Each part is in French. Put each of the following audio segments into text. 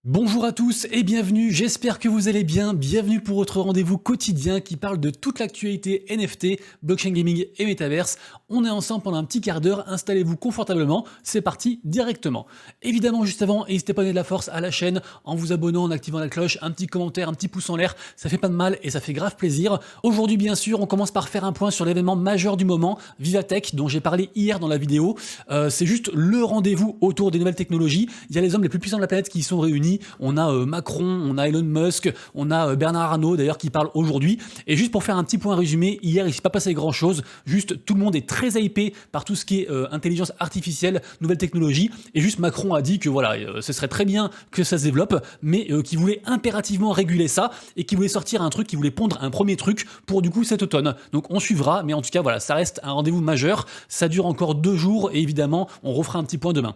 Bonjour à tous et bienvenue, j'espère que vous allez bien, bienvenue pour votre rendez-vous quotidien qui parle de toute l'actualité NFT, blockchain gaming et Metaverse. On est ensemble pendant un petit quart d'heure, installez-vous confortablement, c'est parti directement. Évidemment juste avant, n'hésitez pas à donner de la force à la chaîne en vous abonnant, en activant la cloche, un petit commentaire, un petit pouce en l'air, ça fait pas de mal et ça fait grave plaisir. Aujourd'hui bien sûr, on commence par faire un point sur l'événement majeur du moment, Vivatech, dont j'ai parlé hier dans la vidéo. C'est juste le rendez-vous autour des nouvelles technologies, il y a les hommes les plus puissants de la planète qui y sont réunis. On a Macron, on a Elon Musk, on a Bernard Arnault d'ailleurs qui parle aujourd'hui. Et juste pour faire un petit point résumé, hier il s'est pas passé grand chose, juste tout le monde est très hypé par tout ce qui est intelligence artificielle, nouvelles technologies. Et juste Macron a dit que voilà, ce serait très bien que ça se développe, mais qu'il voulait impérativement réguler ça et qu'il voulait sortir un truc, qu'il voulait pondre un premier truc pour du coup cet automne. Donc on suivra, mais en tout cas voilà, ça reste un rendez-vous majeur. Ça dure encore 2 jours et évidemment on refera un petit point demain.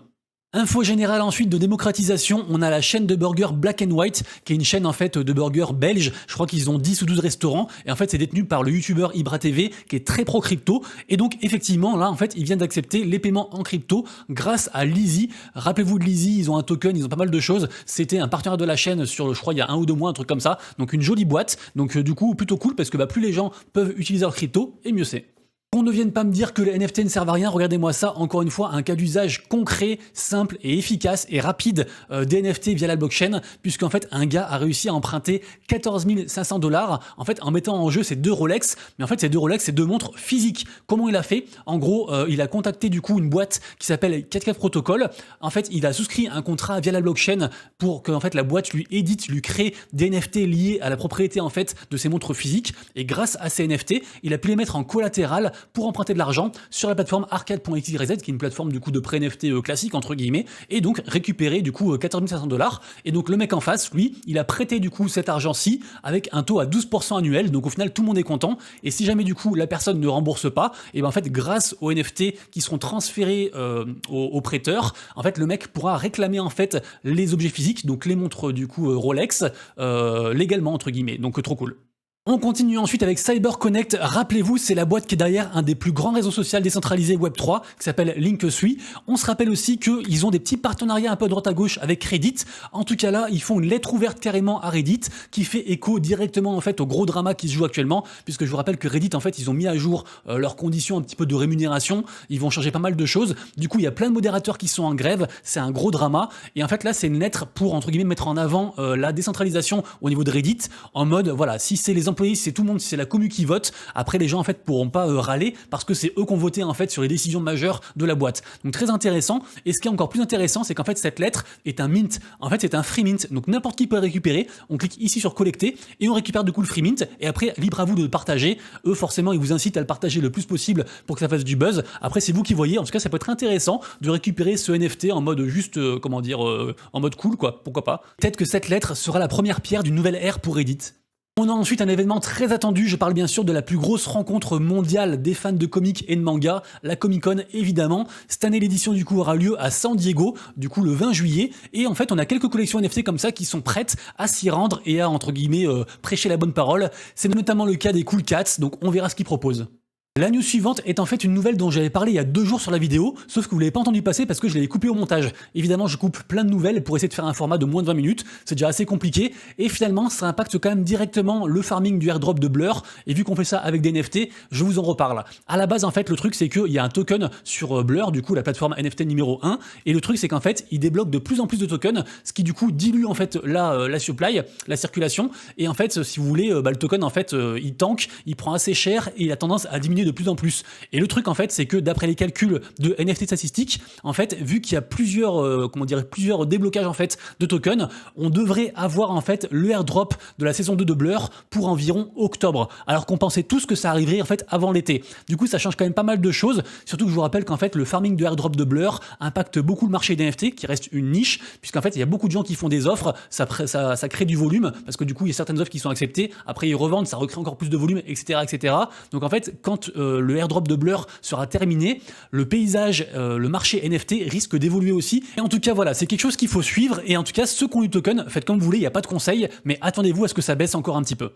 Info générale ensuite de démocratisation, on a la chaîne de burgers Black and White, qui est une chaîne en fait de burgers belges. Je crois qu'ils ont 10 ou 12 restaurants, et en fait c'est détenu par le youtubeur Ibra TV, qui est très pro crypto. Et donc effectivement là en fait ils viennent d'accepter les paiements en crypto grâce à Lizzy. Rappelez-vous de Lizzy, ils ont un token, ils ont pas mal de choses. C'était un partenaire de la chaîne sur, je crois il y a 1 ou 2 mois, un truc comme ça. Donc une jolie boîte. Donc du coup plutôt cool parce que plus les gens peuvent utiliser leur crypto, et mieux c'est. Qu'on ne vienne pas me dire que les NFT ne servent à rien, regardez-moi ça, encore une fois, un cas d'usage concret, simple et efficace et rapide des NFT via la blockchain, puisqu'en fait, un gars a réussi à emprunter 14 500 $, en fait, en mettant en jeu ces 2 Rolex, mais en fait, ces 2 Rolex, c'est 2 montres physiques. Comment il a fait? En gros, il a contacté du coup une boîte qui s'appelle 4K Protocol. En fait, il a souscrit un contrat via la blockchain pour que en fait, la boîte lui édite, lui crée des NFT liés à la propriété en fait de ces montres physiques, et grâce à ces NFT, il a pu les mettre en collatéral pour emprunter de l'argent sur la plateforme arcade.xyz, qui est une plateforme du coup de prêt NFT classique entre guillemets, et donc récupérer du coup 14 500 $. Et donc le mec en face, lui, il a prêté du coup cet argent-ci avec un taux à 12% annuel, donc au final tout le monde est content. Et si jamais du coup la personne ne rembourse pas, et ben en fait grâce aux NFT qui seront transférés au prêteur, en fait le mec pourra réclamer en fait les objets physiques, donc les montres du coup Rolex, légalement entre guillemets, donc trop cool. On continue ensuite avec CyberConnect. Rappelez-vous, c'est la boîte qui est derrière un des plus grands réseaux sociaux décentralisés Web3, qui s'appelle Linktree. On se rappelle aussi qu'ils ont des petits partenariats un peu à droite à gauche avec Reddit. En tout cas là, ils font une lettre ouverte carrément à Reddit, qui fait écho directement en fait au gros drama qui se joue actuellement, puisque je vous rappelle que Reddit en fait, ils ont mis à jour leurs conditions un petit peu de rémunération. Ils vont changer pas mal de choses. Du coup, il y a plein de modérateurs qui sont en grève. C'est un gros drama. Et en fait là, c'est une lettre pour entre guillemets mettre en avant la décentralisation au niveau de Reddit, en mode voilà, si c'est les employés, c'est tout le monde, c'est la commu qui vote. Après, les gens en fait pourront pas râler parce que c'est eux qui ont voté en fait sur les décisions majeures de la boîte. Donc très intéressant. Et ce qui est encore plus intéressant, c'est qu'en fait cette lettre est un mint. En fait, c'est un free mint. Donc n'importe qui peut le récupérer. On clique ici sur collecter et on récupère du coup le free mint. Et après, libre à vous de le partager. Eux, forcément, ils vous incitent à le partager le plus possible pour que ça fasse du buzz. Après, c'est vous qui voyez. En tout cas, ça peut être intéressant de récupérer ce NFT en mode juste, comment dire, en mode cool quoi. Pourquoi pas. Peut-être que cette lettre sera la première pierre d'une nouvelle ère pour Reddit. On a ensuite un événement très attendu, je parle bien sûr de la plus grosse rencontre mondiale des fans de comics et de manga, la Comic Con évidemment. Cette année l'édition du coup aura lieu à San Diego, du coup le 20 juillet, et en fait on a quelques collections NFT comme ça qui sont prêtes à s'y rendre et à entre guillemets prêcher la bonne parole. C'est notamment le cas des Cool Cats, donc on verra ce qu'ils proposent. La news suivante est en fait une nouvelle dont j'avais parlé il y a 2 jours sur la vidéo, sauf que vous l'avez pas entendu passer parce que je l'avais coupé au montage. Évidemment, je coupe plein de nouvelles pour essayer de faire un format de moins de 20 minutes, c'est déjà assez compliqué, et finalement, ça impacte quand même directement le farming du airdrop de Blur, et vu qu'on fait ça avec des NFT, je vous en reparle. À la base, en fait, le truc, c'est qu'il y a un token sur Blur, du coup, la plateforme NFT numéro 1, et le truc, c'est qu'en fait, il débloque de plus en plus de tokens, ce qui, du coup, dilue, en fait, la supply, la circulation, et en fait, si vous voulez, le token, en fait, il tank, il prend assez cher, et il a tendance à diminuer de plus en plus. Et le truc en fait, c'est que d'après les calculs de NFT statistiques, en fait, vu qu'il y a plusieurs, plusieurs déblocages en fait de tokens, on devrait avoir en fait le airdrop de la saison 2 de Blur pour environ octobre. Alors qu'on pensait tous que ça arriverait en fait avant l'été. Du coup, ça change quand même pas mal de choses. Surtout que je vous rappelle qu'en fait, le farming de airdrop de Blur impacte beaucoup le marché des NFT, qui reste une niche, puisqu'en fait, il y a beaucoup de gens qui font des offres, ça crée du volume, parce que du coup, il y a certaines offres qui sont acceptées. Après, ils revendent, ça recrée encore plus de volume, etc., etc. Donc en fait, quand le airdrop de Blur sera terminé, le paysage, le marché NFT risque d'évoluer aussi. Et en tout cas, voilà, c'est quelque chose qu'il faut suivre. Et en tout cas, ceux qui ont eu token, faites comme vous voulez, il n'y a pas de conseil, mais attendez-vous à ce que ça baisse encore un petit peu.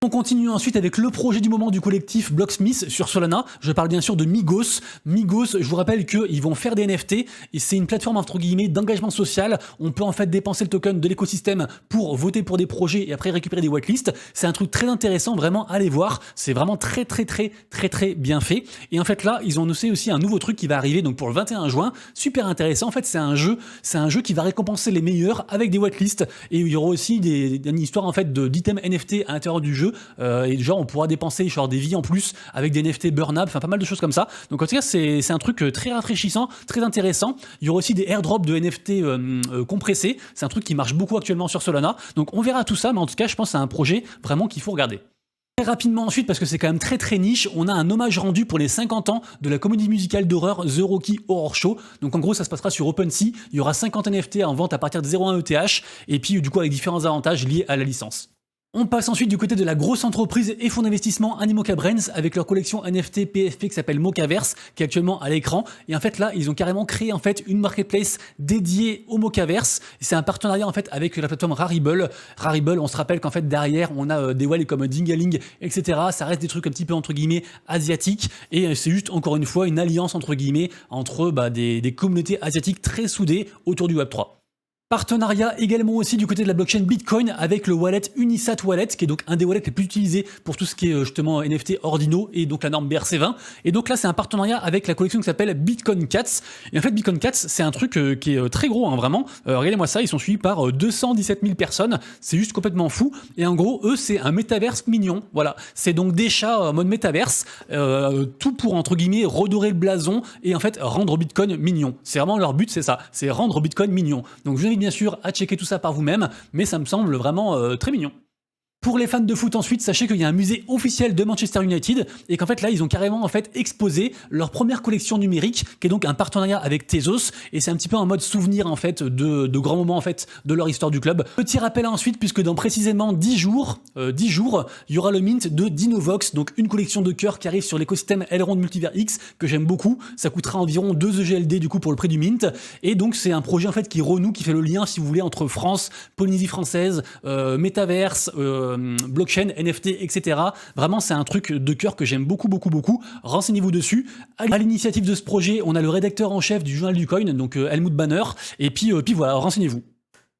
On continue ensuite avec le projet du moment du collectif Blocksmith sur Solana. Je parle bien sûr de Migos. Migos, je vous rappelle qu'ils vont faire des NFT et c'est une plateforme entre guillemets d'engagement social. On peut en fait dépenser le token de l'écosystème pour voter pour des projets et après récupérer des whitelists. C'est un truc très intéressant, vraiment allez voir. C'est vraiment très bien fait. Et en fait là, ils ont annoncé aussi un nouveau truc qui va arriver donc pour le 21 juin. Super intéressant. En fait, c'est un jeu qui va récompenser les meilleurs avec des whitelists et il y aura aussi une histoire en fait d'items NFT à l'intérieur du jeu. Et genre on pourra dépenser genre des vies en plus avec des NFT burn-up, enfin pas mal de choses comme ça. Donc en tout cas c'est un truc très rafraîchissant, très intéressant. Il y aura aussi des airdrops de NFT compressés, c'est un truc qui marche beaucoup actuellement sur Solana. Donc on verra tout ça, mais en tout cas je pense que c'est un projet vraiment qu'il faut regarder. Très rapidement ensuite, parce que c'est quand même très niche, on a un hommage rendu pour les 50 ans de la comédie musicale d'horreur The Rocky Horror Show. Donc en gros ça se passera sur OpenSea, il y aura 50 NFT en vente à partir de 0,1 ETH, et puis du coup avec différents avantages liés à la licence. On passe ensuite du côté de la grosse entreprise et fonds d'investissement Animoca Brands avec leur collection NFT PFP qui s'appelle Mocaverse, qui est actuellement à l'écran. Et en fait là, ils ont carrément créé en fait une marketplace dédiée au Mocaverse. C'est un partenariat en fait avec la plateforme Rarible. Rarible, on se rappelle qu'en fait derrière, on a des wallets comme Dingaling, etc. Ça reste des trucs un petit peu entre guillemets asiatiques et c'est juste encore une fois une alliance entre guillemets entre des communautés asiatiques très soudées autour du Web3. Partenariat également aussi du côté de la blockchain Bitcoin avec le wallet Unisat Wallet, qui est donc un des wallets les plus utilisés pour tout ce qui est justement NFT Ordino et donc la norme BRC20. Et donc là, c'est un partenariat avec la collection qui s'appelle Bitcoin Cats. Et en fait, Bitcoin Cats, c'est un truc qui est très gros, hein, vraiment. Regardez-moi ça, ils sont suivis par 217 000 personnes. C'est juste complètement fou. Et en gros, eux, c'est un métaverse mignon. Voilà. C'est donc des chats en mode métaverse, tout pour, entre guillemets, redorer le blason et en fait rendre Bitcoin mignon. C'est vraiment leur but, c'est ça. C'est rendre Bitcoin mignon. Donc je vous invite bien sûr à checker tout ça par vous-même, mais ça me semble vraiment très mignon. Pour les fans de foot ensuite, sachez qu'il y a un musée officiel de Manchester United et qu'en fait là ils ont carrément en fait exposé leur première collection numérique qui est donc un partenariat avec Tezos et c'est un petit peu en mode souvenir en fait de grands moments en fait de leur histoire du club. Petit rappel ensuite puisque dans précisément 10 jours, il y aura le mint de Dinovox, donc une collection de cœurs qui arrive sur l'écosystème Elrond Multivers X que j'aime beaucoup. Ça coûtera environ 2 EGLD du coup pour le prix du mint et donc c'est un projet en fait qui renoue, qui fait le lien si vous voulez entre France, Polynésie française, Metaverse, blockchain, NFT, etc. Vraiment, c'est un truc de cœur que j'aime beaucoup. Renseignez-vous dessus. À l'initiative de ce projet, on a le rédacteur en chef du journal du coin, donc Helmut Banner. Et puis voilà, renseignez-vous.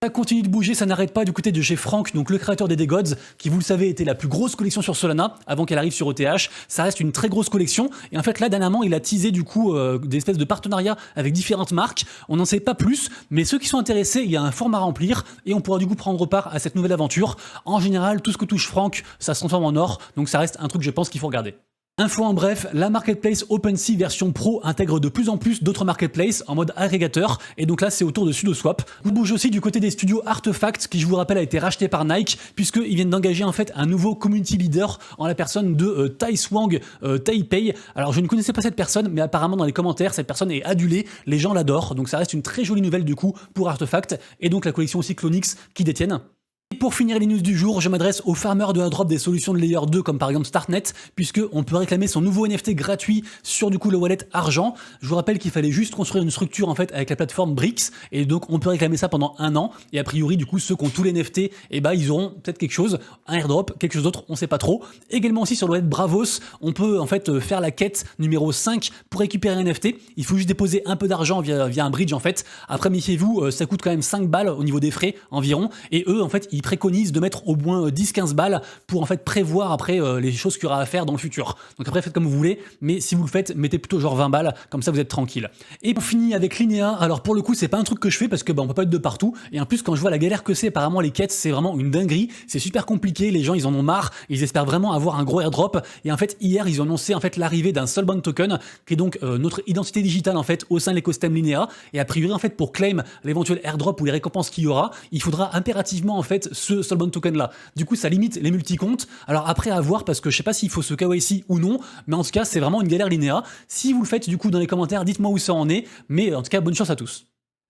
Ça continue de bouger, ça n'arrête pas du côté de chez Frank, donc le créateur des Gods, qui vous le savez était la plus grosse collection sur Solana avant qu'elle arrive sur ETH. Ça reste une très grosse collection et en fait là dernièrement il a teasé du coup des espèces de partenariats avec différentes marques. On n'en sait pas plus, mais ceux qui sont intéressés, il y a un format à remplir et on pourra du coup prendre part à cette nouvelle aventure. En général, tout ce que touche Frank, ça se transforme en or, donc ça reste un truc je pense qu'il faut regarder. Info en bref, la marketplace OpenSea version Pro intègre de plus en plus d'autres marketplaces en mode agrégateur et donc là c'est autour de SudoSwap. On bouge aussi du côté des studios Artefact qui je vous rappelle a été racheté par Nike puisqu'ils viennent d'engager en fait un nouveau community leader en la personne de Tai Swang Taipei. Alors je ne connaissais pas cette personne mais apparemment dans les commentaires cette personne est adulée, les gens l'adorent donc ça reste une très jolie nouvelle du coup pour Artefact et donc la collection aussi Clonix qui détiennent. Et pour finir les news du jour, je m'adresse aux farmers de la drop des solutions de layer 2 comme par exemple Startnet, puisque on peut réclamer son nouveau NFT gratuit sur du coup le wallet argent. Je vous rappelle qu'il fallait juste construire une structure en fait avec la plateforme Brix, et donc on peut réclamer ça pendant 1 an, et a priori du coup ceux qui ont tous les NFT, et ils auront peut-être quelque chose, un airdrop, quelque chose d'autre, on sait pas trop. Également aussi sur le wallet Bravos, on peut en fait faire la quête numéro 5 pour récupérer un NFT, il faut juste déposer un peu d'argent via un bridge en fait. Après méfiez-vous, ça coûte quand même 5 balles au niveau des frais environ, et eux en fait ils préconisent de mettre au moins 10-15 balles pour en fait prévoir après les choses qu'il y aura à faire dans le futur. Donc après faites comme vous voulez, mais si vous le faites, mettez plutôt genre 20 balles, comme ça vous êtes tranquille. Et on finit avec Linéa. Alors pour le coup c'est pas un truc que je fais parce que on peut pas être de partout, et en plus quand je vois la galère que c'est, apparemment les quêtes c'est vraiment une dinguerie, c'est super compliqué, les gens ils en ont marre, ils espèrent vraiment avoir un gros airdrop, et en fait hier ils ont annoncé en fait l'arrivée d'un Soulbound Token qui est donc notre identité digitale en fait au sein de l'écosystème Linéa, et a priori en fait pour claim l'éventuel airdrop ou les récompenses qu'il y aura, il faudra impérativement en fait ce Soulbound Token là. Du coup ça limite les multi-comptes. Alors après à voir parce que je sais pas s'il faut ce KYC ou non, mais en tout cas c'est vraiment une galère Linéa. Si vous le faites du coup dans les commentaires, dites-moi où ça en est, mais en tout cas bonne chance à tous.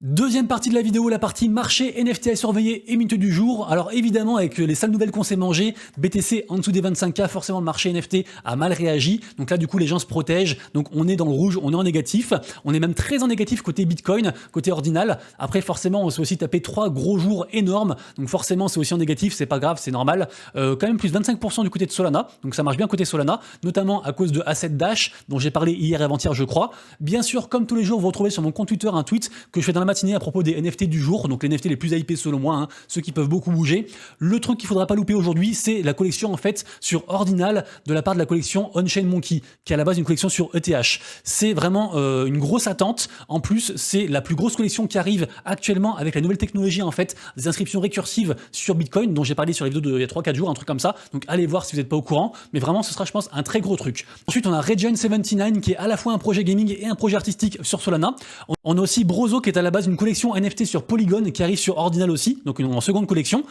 Deuxième partie de la vidéo, la partie marché NFT à surveiller et minute du jour. Alors évidemment, avec les sales nouvelles qu'on s'est mangées, BTC en dessous des 25K, forcément le marché NFT a mal réagi. Donc là du coup les gens se protègent, donc on est dans le rouge, on est en négatif. On est même très en négatif côté Bitcoin, côté ordinal. Après forcément on s'est aussi tapé 3 gros jours énormes, donc forcément c'est aussi en négatif, c'est pas grave, c'est normal. Quand même plus 25% du côté de Solana, donc ça marche bien côté Solana, notamment à cause de Asset Dash, dont j'ai parlé hier et avant-hier je crois. Bien sûr, comme tous les jours, vous retrouvez sur mon compte Twitter un tweet que je fais dans la matinée à propos des NFT du jour, donc les NFT les plus hypés selon moi, hein, ceux qui peuvent beaucoup bouger. Le truc qu'il faudra pas louper aujourd'hui, c'est la collection en fait sur Ordinal de la part de la collection On-Chain Monkey, qui est à la base une collection sur ETH. C'est vraiment une grosse attente. En plus, c'est la plus grosse collection qui arrive actuellement avec la nouvelle technologie en fait des inscriptions récursives sur Bitcoin, dont j'ai parlé sur les vidéos il y a 3-4 jours, un truc comme ça. Donc allez voir si vous n'êtes pas au courant, mais vraiment ce sera je pense un très gros truc. Ensuite, on a Regen79 qui est à la fois un projet gaming et un projet artistique sur Solana. On a aussi Brozo qui est à la base une collection NFT sur Polygon qui arrive sur Ordinal aussi, donc en seconde collection.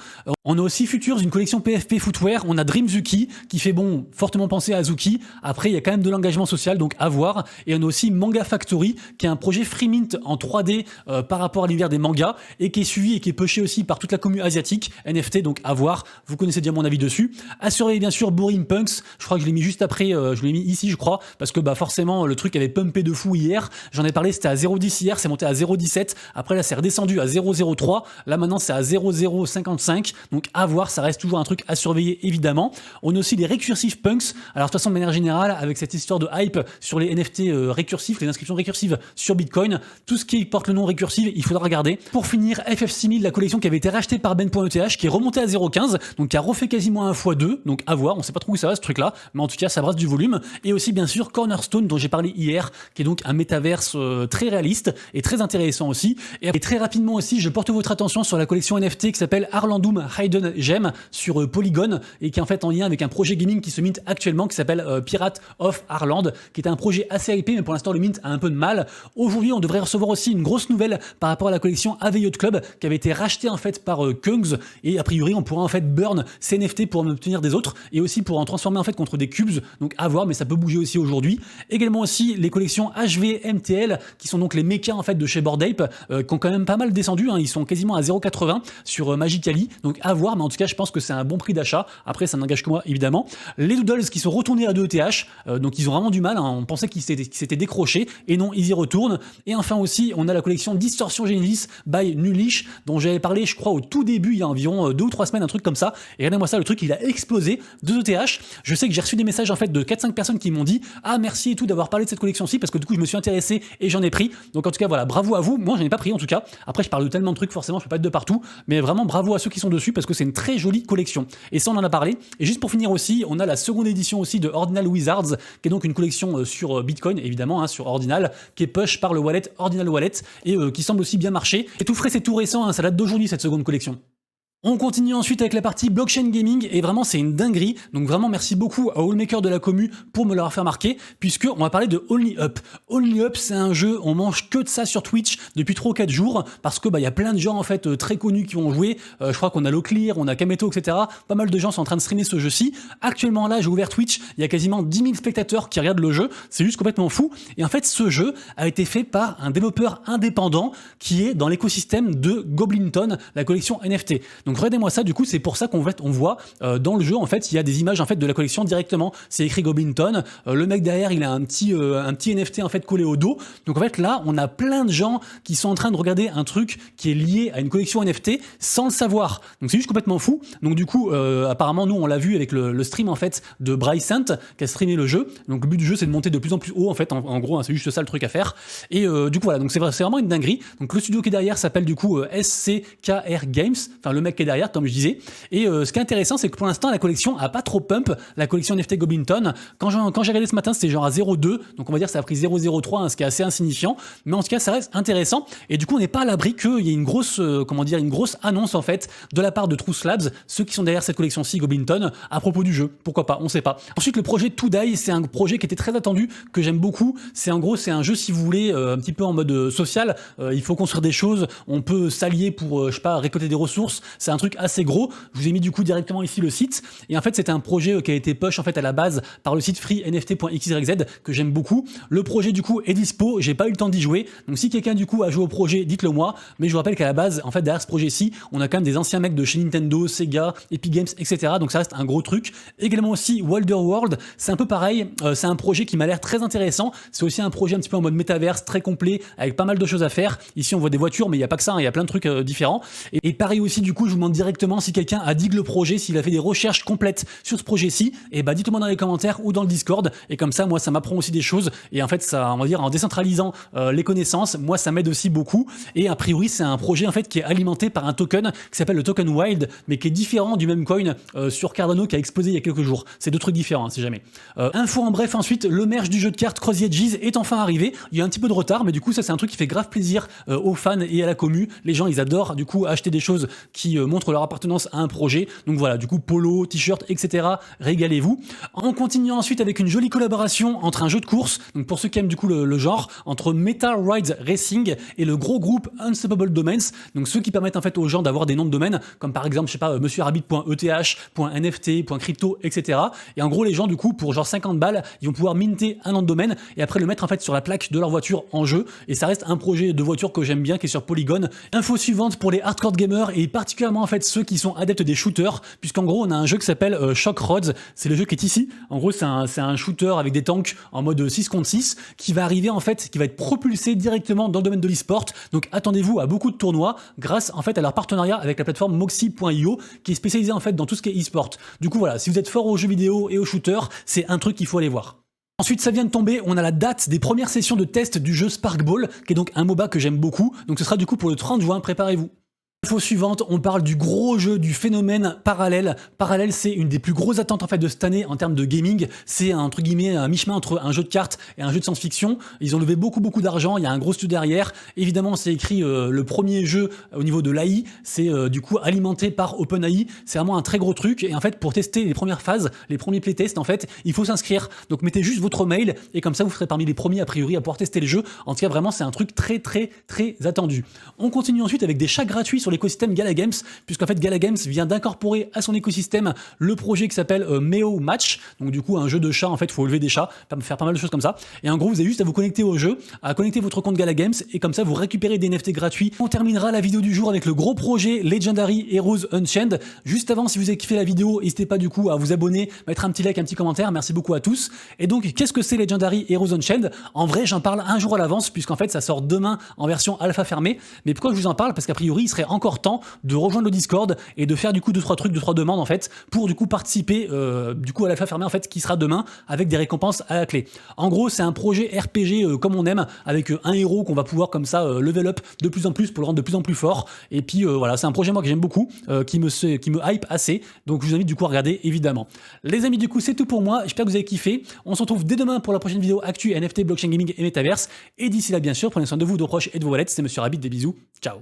On a aussi Futures, une collection PFP Footwear. On a Dreamzuki qui fait bon fortement penser à Azuki. Après il y a quand même de l'engagement social, donc à voir. Et on a aussi Manga Factory qui est un projet free mint en 3D par rapport à l'univers des mangas et qui est suivi et qui est pushé aussi par toute la commu asiatique NFT, donc à voir. Vous connaissez déjà mon avis dessus. À surveiller bien sûr Boring Punks. Je crois que je l'ai mis juste après, je l'ai mis ici je crois, parce que bah forcément le truc avait pumpé de fou hier. J'en ai parlé, c'était à 0,10 hier, c'est monté à 0,17. Après là c'est redescendu à 0,03. Là maintenant c'est à 0,055. Donc à voir, ça reste toujours un truc à surveiller évidemment. On a aussi les récursifs punks. Alors de toute façon de manière générale, avec cette histoire de hype sur les NFT récursifs, les inscriptions récursives sur Bitcoin, tout ce qui porte le nom récursive, il faudra regarder. Pour finir, FF6000, la collection qui avait été rachetée par Ben.eth, qui est remontée à 0,15, donc qui a refait quasiment un x2. Donc à voir, on sait pas trop où ça va ce truc là, mais en tout cas ça brasse du volume. Et aussi bien sûr Cornerstone dont j'ai parlé hier, qui est donc un métaverse très réaliste et très intéressant aussi. Et très rapidement aussi, je porte votre attention sur la collection NFT qui s'appelle Arlandum Hidden Gem sur Polygon et qui est en fait en lien avec un projet gaming qui se mint actuellement qui s'appelle Pirate of Arland, qui est un projet assez hypé, mais pour l'instant le mint a un peu de mal. Aujourd'hui, on devrait recevoir aussi une grosse nouvelle par rapport à la collection AV Yacht Club qui avait été rachetée en fait par Kungs, et a priori on pourra en fait burn ces NFT pour en obtenir des autres et aussi pour en transformer en fait contre des cubes, donc à voir, mais ça peut bouger aussi aujourd'hui. Également aussi les collections HVMTL qui sont donc les mechas en fait de chez Bored Ape qui ont quand même pas mal descendu, hein. Ils sont quasiment à 0,80 sur Magically, donc à voir, mais en tout cas je pense que c'est un bon prix d'achat. Après ça n'engage que moi évidemment. Les Doodles qui sont retournés à 2 ETH, donc ils ont vraiment du mal, hein. On pensait qu'ils s'étaient décrochés et non, ils y retournent. Et enfin aussi on a la collection Distortion Genesis by Nulish dont j'avais parlé je crois au tout début il y a environ 2 ou 3 semaines, un truc comme ça, et regardez-moi ça, le truc il a explosé, 2 ETH. Je sais que j'ai reçu des messages en fait de 4-5 personnes qui m'ont dit ah merci et tout d'avoir parlé de cette collection-ci, parce que du coup je me suis intéressé et j'en ai pris. Donc en tout cas voilà, bravo à vous. Moi j'en ai pas pris en tout cas. Après je parle de tellement de trucs, forcément je peux pas être de partout, mais vraiment bravo à ceux qui sont dessus parce que c'est une très jolie collection. Et ça on en a parlé. Et juste pour finir aussi, on a la seconde édition aussi de Ordinal Wizards, qui est donc une collection sur Bitcoin évidemment, hein, sur Ordinal, qui est push par le wallet Ordinal Wallet et qui semble aussi bien marcher. C'est tout frais, c'est tout récent, hein, ça date d'aujourd'hui cette seconde collection. On continue ensuite avec la partie blockchain gaming et vraiment c'est une dinguerie, donc vraiment merci beaucoup à Allmaker de la commu pour me l'avoir fait remarquer, puisque on va parler de Only Up. Only Up c'est un jeu, on mange que de ça sur Twitch depuis 3 ou 4 jours, parce que bah y a plein de gens en fait très connus qui vont jouer, je crois qu'on a Loclear, on a Kameto, etc. Pas mal de gens sont en train de streamer ce jeu-ci. Actuellement là j'ai ouvert Twitch, il y a quasiment 10 000 spectateurs qui regardent le jeu, c'est juste complètement fou, et en fait ce jeu a été fait par un développeur indépendant qui est dans l'écosystème de Goblinton, la collection NFT. Donc regardez-moi ça, du coup c'est pour ça qu'on voit dans le jeu en fait il y a des images en fait de la collection directement, c'est écrit Goblinton, le mec derrière il a un petit NFT en fait collé au dos, donc en fait là on a plein de gens qui sont en train de regarder un truc qui est lié à une collection NFT sans le savoir, donc c'est juste complètement fou. Donc du coup apparemment nous on l'a vu avec le stream en fait de Brycent qui a streamé le jeu, donc le but du jeu c'est de monter de plus en plus haut en fait, en gros hein, c'est juste ça le truc à faire, et du coup voilà, donc c'est vraiment une dinguerie. Donc le studio qui est derrière s'appelle du coup SCKR Games, enfin le mec qui est derrière comme je disais, et ce qui est intéressant c'est que pour l'instant la collection a pas trop pump, la collection NFT Goblinton. Quand j'ai regardé ce matin c'était genre à 0,2, donc on va dire ça a pris 0,03, hein, ce qui est assez insignifiant, mais en tout cas ça reste intéressant, et du coup on n'est pas à l'abri qu'il y ait une grosse une grosse annonce en fait de la part de Truth Labs, ceux qui sont derrière cette collection-ci Goblinton, à propos du jeu, pourquoi pas, on sait pas. Ensuite le projet Today, c'est un projet qui était très attendu, que j'aime beaucoup, c'est un jeu si vous voulez un petit peu en mode social, il faut construire des choses, on peut s'allier pour je sais pas récolter des ressources, c'est un truc assez gros. Je vous ai mis du coup directement ici le site. Et en fait, c'était un projet qui a été push en fait à la base par le site freenft.xyz que j'aime beaucoup. Le projet du coup est dispo. J'ai pas eu le temps d'y jouer. Donc si quelqu'un du coup a joué au projet, dites-le moi. Mais je vous rappelle qu'à la base, en fait, derrière ce projet-ci, on a quand même des anciens mecs de chez Nintendo, Sega, Epic Games, etc. Donc ça reste un gros truc. Également aussi Wilder World, c'est un peu pareil. C'est un projet qui m'a l'air très intéressant. C'est aussi un projet un petit peu en mode métaverse, très complet, avec pas mal de choses à faire. Ici, on voit des voitures, mais il n'y a pas que ça. Il y a plein de trucs différents. Et pareil aussi, du coup, je vous demande directement si quelqu'un a dig le projet, s'il a fait des recherches complètes sur ce projet-ci. Et bah, dites-moi dans les commentaires ou dans le Discord. Et comme ça, moi, ça m'apprend aussi des choses. Et en fait, ça, on va dire, en décentralisant les connaissances, moi, ça m'aide aussi beaucoup. Et a priori, c'est un projet en fait qui est alimenté par un token qui s'appelle le token Wild, mais qui est différent du même coin sur Cardano qui a explosé il y a quelques jours. C'est deux trucs différents, hein, si jamais. Info en bref, ensuite, le merge du jeu de cartes Cross the Edges est enfin arrivé. Il y a un petit peu de retard, mais du coup, ça, c'est un truc qui fait grave plaisir aux fans et à la commu. Les gens, ils adorent du coup acheter des choses qui montrent leur appartenance à un projet. Donc voilà, du coup, polo, t-shirt, etc. Régalez-vous. On continue ensuite avec une jolie collaboration entre un jeu de course, donc pour ceux qui aiment du coup le genre, entre Metal Rides Racing et le gros groupe Unstoppable Domains, donc ceux qui permettent en fait aux gens d'avoir des noms de domaine, comme par exemple, je sais pas, monsieurrabbit.eth, .nft, .crypto, etc. Et en gros, les gens, du coup, pour genre 50 balles, ils vont pouvoir minter un nom de domaine et après le mettre en fait sur la plaque de leur voiture en jeu. Et ça reste un projet de voiture que j'aime bien, qui est sur Polygon. Info suivante pour les hardcore gamers et particulièrement en fait ceux qui sont adeptes des shooters, puisqu'en gros, on a un jeu qui s'appelle Shock Rods. C'est le jeu qui est ici. En gros, c'est un shooter avec des tanks en mode 6 contre 6 qui va arriver en fait, qui va être propulsé directement dans le domaine de l'e-sport. Donc attendez-vous à beaucoup de tournois grâce en fait à leur partenariat avec la plateforme Moxie.io qui est spécialisée en fait dans tout ce qui est e-sport. Du coup voilà, si vous êtes fort aux jeux vidéo et aux shooters, c'est un truc qu'il faut aller voir. Ensuite, ça vient de tomber, on a la date des premières sessions de test du jeu Sparkball, qui est donc un MOBA que j'aime beaucoup. Donc ce sera du coup pour le 30 juin, préparez-vous. Info suivante, on parle du gros jeu du phénomène Parallel. Parallel, c'est une des plus grosses attentes en fait de cette année en termes de gaming. C'est entre guillemets un mi-chemin entre un jeu de cartes et un jeu de science-fiction. Ils ont levé beaucoup d'argent, il y a un gros studio derrière. Évidemment, c'est écrit le premier jeu au niveau de l'AI, c'est du coup alimenté par OpenAI. C'est vraiment un très gros truc. Et en fait, pour tester les premières phases, les premiers playtests, en fait, il faut s'inscrire. Donc mettez juste votre mail et comme ça, vous serez parmi les premiers a priori à pouvoir tester le jeu. En tout cas, vraiment, c'est un truc très attendu. On continue ensuite avec des chats gratuits sur l'écosystème Gala Games, puisqu'en fait Gala Games vient d'incorporer à son écosystème le projet qui s'appelle Meo Match, donc du coup un jeu de chats, en fait il faut élever des chats, faire pas mal de choses comme ça, et en gros vous avez juste à vous connecter au jeu, à connecter votre compte Gala Games, et comme ça vous récupérez des NFT gratuits. On terminera la vidéo du jour avec le gros projet Legendary Heroes Unchained. Juste avant, si vous avez kiffé la vidéo, n'hésitez pas du coup à vous abonner, mettre un petit like, un petit commentaire, merci beaucoup à tous. Et donc qu'est-ce que c'est Legendary Heroes Unchained? En vrai j'en parle un jour à l'avance, puisqu'en fait ça sort demain en version alpha fermée, mais pourquoi je vous en parle? Parce qu'a priori il serait encore temps de rejoindre le Discord et de faire du coup 2-3 trucs, 2-3 demandes en fait pour du coup participer du coup à l'alpha fermée en fait qui sera demain avec des récompenses à la clé. En gros c'est un projet RPG comme on aime, avec un héros qu'on va pouvoir comme ça level up de plus en plus pour le rendre de plus en plus fort, et puis voilà, c'est un projet moi que j'aime beaucoup, qui me hype assez, donc je vous invite du coup à regarder évidemment. Les amis, du coup c'est tout pour moi, j'espère que vous avez kiffé. On se retrouve dès demain pour la prochaine vidéo actu NFT, blockchain gaming et metaverse, et d'ici là bien sûr prenez soin de vous, de vos proches et de vos wallets. C'est Monsieur Rabbit, des bisous, ciao.